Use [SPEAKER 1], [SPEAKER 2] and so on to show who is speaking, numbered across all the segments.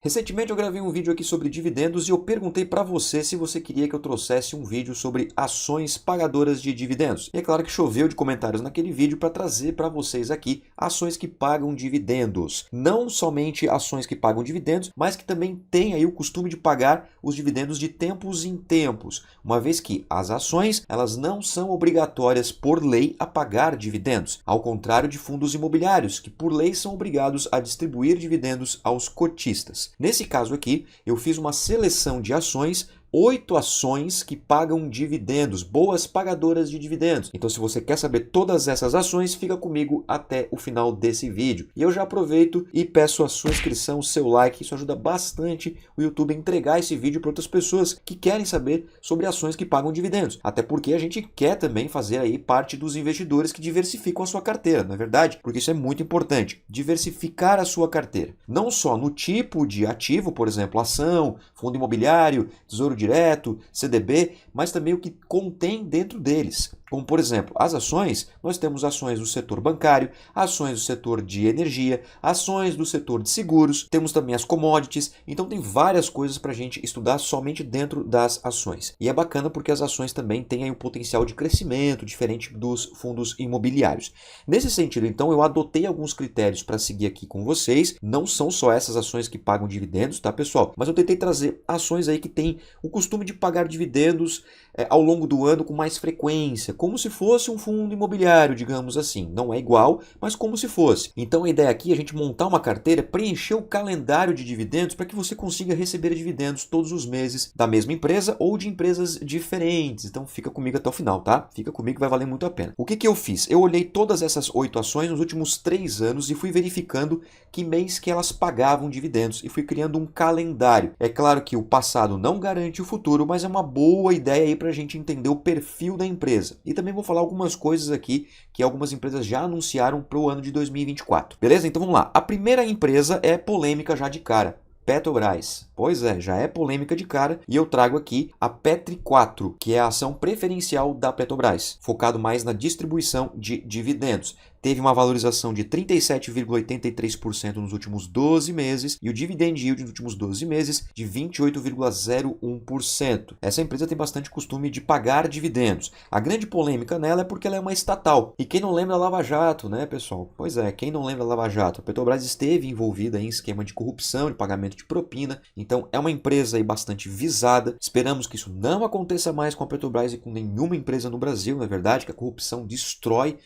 [SPEAKER 1] Recentemente eu gravei um vídeo aqui sobre dividendos e eu perguntei para você se você queria que eu trouxesse um vídeo sobre ações pagadoras de dividendos. E é claro que choveu de comentários naquele vídeo para trazer para vocês aqui ações que pagam dividendos. Não somente ações que pagam dividendos, mas que também têm aí o costume de pagar os dividendos de tempos em tempos, uma vez que as ações elas não são obrigatórias por lei a pagar dividendos, ao contrário de fundos imobiliários, que por lei são obrigados a distribuir dividendos aos cotistas. Nesse caso aqui, eu fiz uma seleção de ações, 8 ações que pagam dividendos, boas pagadoras de dividendos. Então, se você quer saber todas essas ações, fica comigo até o final desse vídeo. E eu já aproveito e peço a sua inscrição, o seu like, isso ajuda bastante o YouTube a entregar esse vídeo para outras pessoas que querem saber sobre ações que pagam dividendos. Até porque a gente quer também fazer aí parte dos investidores que diversificam a sua carteira, não é verdade? Porque isso é muito importante, diversificar a sua carteira. Não só no tipo de ativo, por exemplo, ação, fundo imobiliário, tesouro direto, CDB, mas também o que contém dentro deles. Como, por exemplo, as ações, nós temos ações do setor bancário, ações do setor de energia, ações do setor de seguros, temos também as commodities, então tem várias coisas para a gente estudar somente dentro das ações. E é bacana porque as ações também têm aí um potencial de crescimento diferente dos fundos imobiliários. Nesse sentido, então, eu adotei alguns critérios para seguir aqui com vocês, não são só essas ações que pagam dividendos, tá, pessoal? Mas eu tentei trazer ações aí que têm o costume de pagar dividendos ao longo do ano com mais frequência, como se fosse um fundo imobiliário, digamos assim. Não é igual, mas como se fosse. Então a ideia aqui é a gente montar uma carteira, preencher o calendário de dividendos para que você consiga receber dividendos todos os meses da mesma empresa ou de empresas diferentes. Então fica comigo até o final, tá? Fica comigo que vai valer muito a pena. O que eu fiz? Eu olhei todas essas 8 ações nos últimos 3 anos e fui verificando que mês que elas pagavam dividendos e fui criando um calendário. É claro que o passado não garante o futuro, mas é uma boa ideia aí para a gente entender o perfil da empresa. E também vou falar algumas coisas aqui que algumas empresas já anunciaram para o ano de 2024. Beleza? Então vamos lá. A primeira empresa é polêmica já de cara. Petrobras. Pois é, já é polêmica de cara e eu trago aqui a Petri 4, que é a ação preferencial da Petrobras, focado mais na distribuição de dividendos. Teve uma valorização de 37,83% nos últimos 12 meses e o dividend yield nos últimos 12 meses de 28,01%. Essa empresa tem bastante costume de pagar dividendos. A grande polêmica nela é porque ela é uma estatal. E quem não lembra da Lava Jato, né, pessoal? Pois é, quem não lembra da Lava Jato? A Petrobras esteve envolvida em esquema de corrupção, de pagamento de propina. Então é uma empresa aí bastante visada. Esperamos que isso não aconteça mais com a Petrobras e com nenhuma empresa no Brasil, não é verdade? Que a corrupção destrói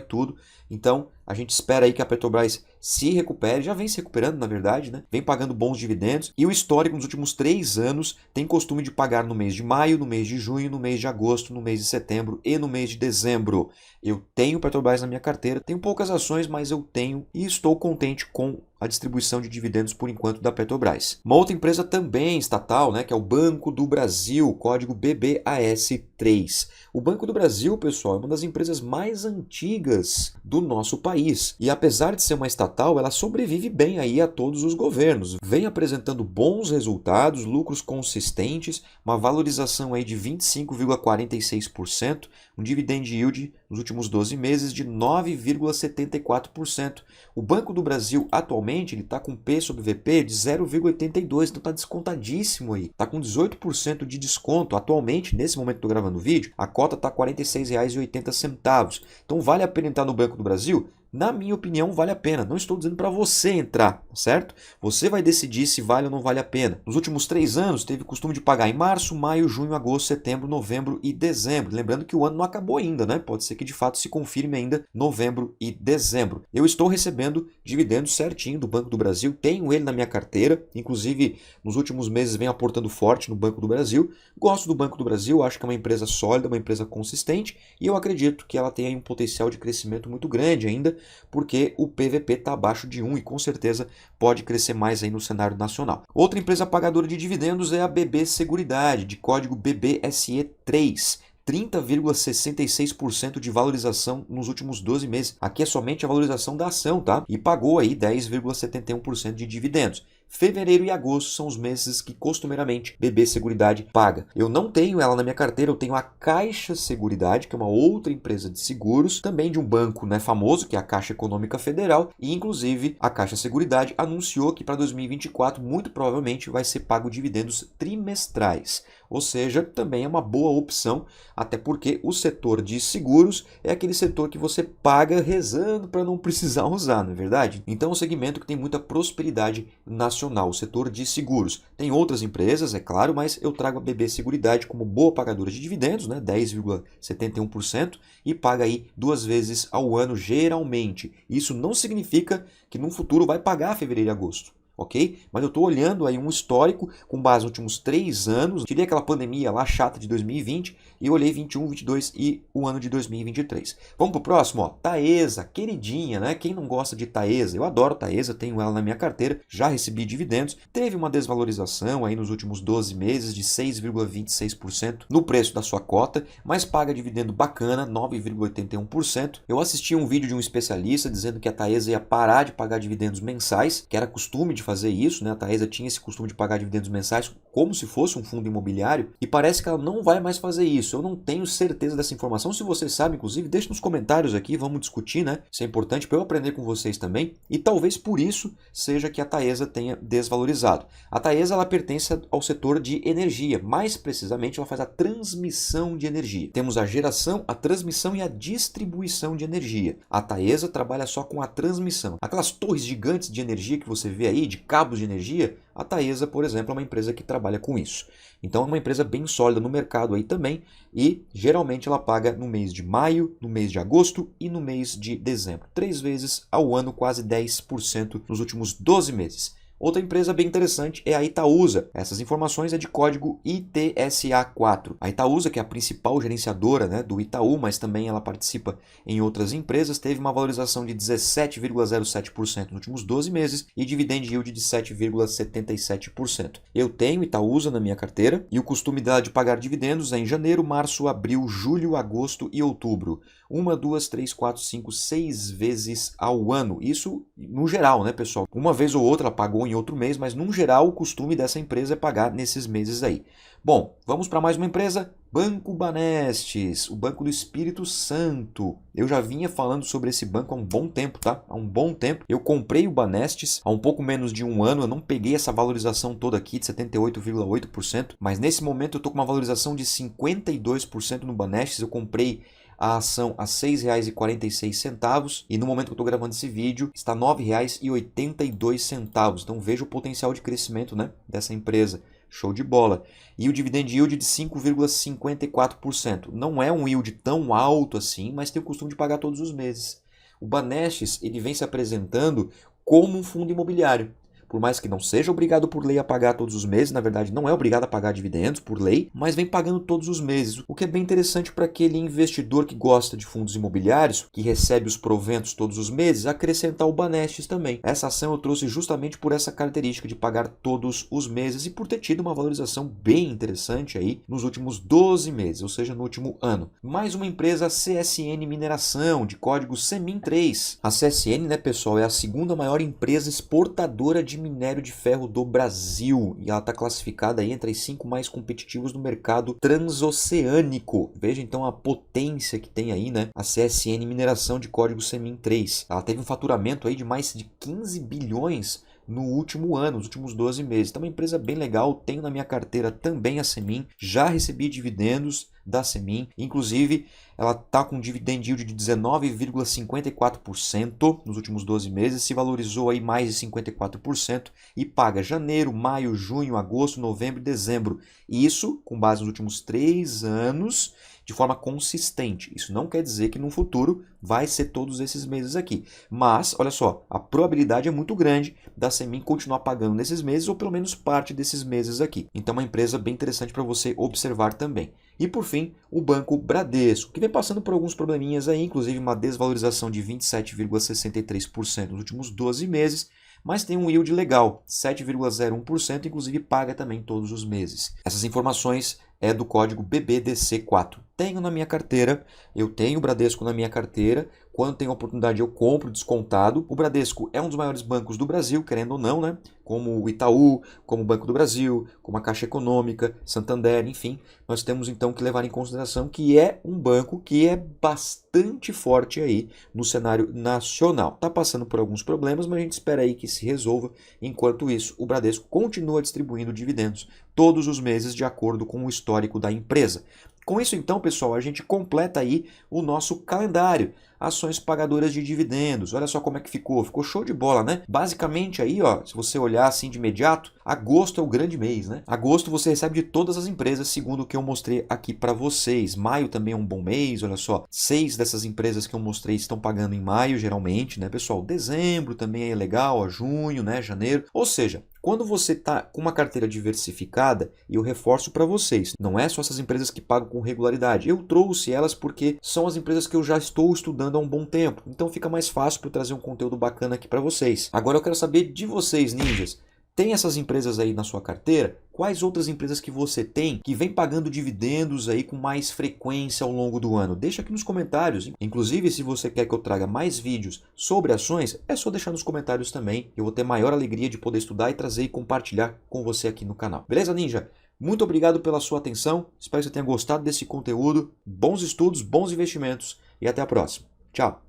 [SPEAKER 1] tudo. Então, a gente espera aí que a Petrobras se recupere, já vem se recuperando, na verdade, né? Vem pagando bons dividendos e o histórico nos últimos 3 anos tem costume de pagar no mês de maio, no mês de junho, no mês de agosto, no mês de setembro e no mês de dezembro. Eu tenho Petrobras na minha carteira, tenho poucas ações, mas eu tenho e estou contente com a distribuição de dividendos por enquanto da Petrobras. Uma outra empresa também estatal, né, que é o Banco do Brasil, código BBAS3. O Banco do Brasil, pessoal, é uma das empresas mais antigas do nosso país. E apesar de ser uma estatal, ela sobrevive bem aí a todos os governos. Vem apresentando bons resultados, lucros consistentes, uma valorização aí de 25,46%, um dividend yield nos últimos 12 meses de 9,74%. O Banco do Brasil atualmente está com P sobre VP de 0,82, então está descontadíssimo aí. Está com 18% de desconto. Atualmente, nesse momento que estou gravando o vídeo, a cota está R$ 46,80. Então vale a pena entrar no Banco do Brasil? Na minha opinião, vale a pena. Não estou dizendo para você entrar, certo? Você vai decidir se vale ou não vale a pena. Nos últimos 3 anos, teve costume de pagar em março, maio, junho, agosto, setembro, novembro e dezembro. Lembrando que o ano não acabou ainda, né? Pode ser que de fato se confirme ainda novembro e dezembro. Eu estou recebendo dividendos certinho do Banco do Brasil. Tenho ele na minha carteira. Inclusive, nos últimos meses venho aportando forte no Banco do Brasil. Gosto do Banco do Brasil, acho que é uma empresa sólida, uma empresa consistente. E eu acredito que ela tem aí um potencial de crescimento muito grande ainda, porque o PVP está abaixo de 1 e com certeza pode crescer mais aí no cenário nacional. Outra empresa pagadora de dividendos é a BB Seguridade, de código BBSE3. 30,66% de valorização nos últimos 12 meses. Aqui é somente a valorização da ação, tá? E pagou aí 10,71% de dividendos. fevereiro e agosto são os meses que costumeiramente BB Seguridade paga. Eu não tenho ela na minha carteira, eu tenho a Caixa Seguridade, que é uma outra empresa de seguros, também de um banco, né, famoso, que é a Caixa Econômica Federal, e inclusive a Caixa Seguridade anunciou que para 2024 muito provavelmente vai ser pago dividendos trimestrais. Ou seja, também é uma boa opção, até porque o setor de seguros é aquele setor que você paga rezando para não precisar usar, não é verdade? Então é um segmento que tem muita prosperidade nacional, o setor de seguros. Tem outras empresas, é claro, mas eu trago a BB Seguridade como boa pagadora de dividendos, né, 10,71%, e paga aí 2 vezes ao ano geralmente. Isso não significa que no futuro vai pagar fevereiro e agosto. Ok? Mas eu estou olhando aí um histórico com base nos últimos 3 anos. Tirei aquela pandemia lá chata de 2020 e olhei 21, 22 e o ano de 2023. Vamos pro próximo, ó. Taesa, queridinha, né? Quem não gosta de Taesa? Eu adoro Taesa, tenho ela na minha carteira, já recebi dividendos. Teve uma desvalorização aí nos últimos 12 meses de 6,26% no preço da sua cota, mas paga dividendo bacana, 9,81%. Eu assisti um vídeo de um especialista dizendo que a Taesa ia parar de pagar dividendos mensais, que era costume de fazer isso, né? A Taesa tinha esse costume de pagar dividendos mensais como se fosse um fundo imobiliário e parece que ela não vai mais fazer isso. Eu não tenho certeza dessa informação. Se você sabe, inclusive, deixe nos comentários aqui, vamos discutir, né? Isso é importante para eu aprender com vocês também e talvez por isso seja que a Taesa tenha desvalorizado. A Taesa ela pertence ao setor de energia, mais precisamente ela faz a transmissão de energia. Temos a geração, a transmissão e a distribuição de energia. A Taesa trabalha só com a transmissão. Aquelas torres gigantes de energia que você vê aí, de cabos de energia, a Taesa, por exemplo, é uma empresa que trabalha com isso. Então é uma empresa bem sólida no mercado aí também e geralmente ela paga no mês de maio, no mês de agosto e no mês de dezembro. 3 vezes ao ano, quase 10% nos últimos 12 meses. Outra empresa bem interessante é a Itaúsa. Essas informações é de código ITSA4. A Itaúsa, que é a principal gerenciadora, né, do Itaú, mas também ela participa em outras empresas, teve uma valorização de 17,07% nos últimos 12 meses e dividend yield de 7,77%. Eu tenho Itaúsa na minha carteira e o costume dela de pagar dividendos é em janeiro, março, abril, julho, agosto e outubro. 1, 2, 3, 4, 5, 6 vezes ao ano. Isso no geral, né, pessoal? Uma vez ou outra ela pagou em outro mês, mas no geral o costume dessa empresa é pagar nesses meses aí. Bom, vamos para mais uma empresa, Banco Banestes, o Banco do Espírito Santo. Eu já vinha falando sobre esse banco há um bom tempo, tá? Há um bom tempo. Eu comprei o Banestes há um pouco menos de um ano, eu não peguei essa valorização toda aqui de 78,8%, mas nesse momento eu estou com uma valorização de 52% no Banestes. Eu comprei a ação a R$ 6,46 e no momento que eu estou gravando esse vídeo está R$ 9,82. Então veja o potencial de crescimento, né, dessa empresa. Show de bola. E o dividend yield de 5,54%. Não é um yield tão alto assim, mas tem o costume de pagar todos os meses. O Banestes ele vem se apresentando como um fundo imobiliário. Por mais que não seja obrigado por lei a pagar todos os meses, na verdade não é obrigado a pagar dividendos por lei, mas vem pagando todos os meses, o que é bem interessante para aquele investidor que gosta de fundos imobiliários, que recebe os proventos todos os meses, acrescentar o Banestes também. Essa ação eu trouxe justamente por essa característica de pagar todos os meses e por ter tido uma valorização bem interessante aí nos últimos 12 meses, ou seja, no último ano. Mais uma empresa, CSN Mineração, de código CEMIN3. A CSN, né, pessoal, é a segunda maior empresa exportadora de minério de ferro do Brasil e ela está classificada aí entre as 5 mais competitivas no mercado transoceânico. Veja então a potência que tem aí, né? A CSN Mineração de código CEMIN3. Ela teve um faturamento aí de mais de 15 bilhões no último ano, nos últimos 12 meses. Então é uma empresa bem legal, tenho na minha carteira também a Semin, já recebi dividendos da Semin, inclusive ela está com um dividend yield de 19,54% nos últimos 12 meses, se valorizou aí mais de 54% e paga janeiro, maio, junho, agosto, novembro e dezembro. Isso com base nos últimos 3 anos de forma consistente. Isso não quer dizer que no futuro vai ser todos esses meses aqui. Mas, olha só, a probabilidade é muito grande da Semin continuar pagando nesses meses ou pelo menos parte desses meses aqui. Então é uma empresa bem interessante para você observar também. E por fim, o Banco Bradesco, que vem passando por alguns probleminhas aí, inclusive uma desvalorização de 27,63% nos últimos 12 meses, mas tem um yield legal, 7,01%, inclusive paga também todos os meses. Essas informações é do código BBDC4. Tenho na minha carteira, eu tenho o Bradesco na minha carteira Quando tem oportunidade eu compro descontado. O Bradesco é um dos maiores bancos do Brasil, querendo ou não, né? Como o Itaú, como o Banco do Brasil, como a Caixa Econômica, Santander, enfim. Nós temos então que levar em consideração que é um banco que é bastante forte aí no cenário nacional. Está passando por alguns problemas, mas a gente espera aí que se resolva. Enquanto isso, o Bradesco continua distribuindo dividendos todos os meses de acordo com o histórico da empresa. Com isso, então, pessoal, a gente completa aí o nosso calendário. Ações pagadoras de dividendos. Olha só como é que ficou. Ficou show de bola, né? Basicamente aí, ó, se você olhar assim de imediato, agosto é o grande mês, né? Agosto você recebe de todas as empresas, segundo o que eu mostrei aqui para vocês. Maio também é um bom mês, olha só. 6 dessas empresas que eu mostrei estão pagando em maio, geralmente, né, pessoal? Dezembro também é legal, ó, junho, né, janeiro. Ou seja, quando você está com uma carteira diversificada, e eu reforço para vocês, não é só essas empresas que pagam com regularidade. Eu trouxe elas porque são as empresas que eu já estou estudando há um bom tempo. Então fica mais fácil para eu trazer um conteúdo bacana aqui para vocês. Agora eu quero saber de vocês, ninjas. Tem essas empresas aí na sua carteira? Quais outras empresas que você tem que vem pagando dividendos aí com mais frequência ao longo do ano? Deixa aqui nos comentários. Inclusive, se você quer que eu traga mais vídeos sobre ações, é só deixar nos comentários também. Eu vou ter maior alegria de poder estudar e trazer e compartilhar com você aqui no canal. Beleza, ninja? Muito obrigado pela sua atenção. Espero que você tenha gostado desse conteúdo. Bons estudos, bons investimentos e até a próxima. Tchau!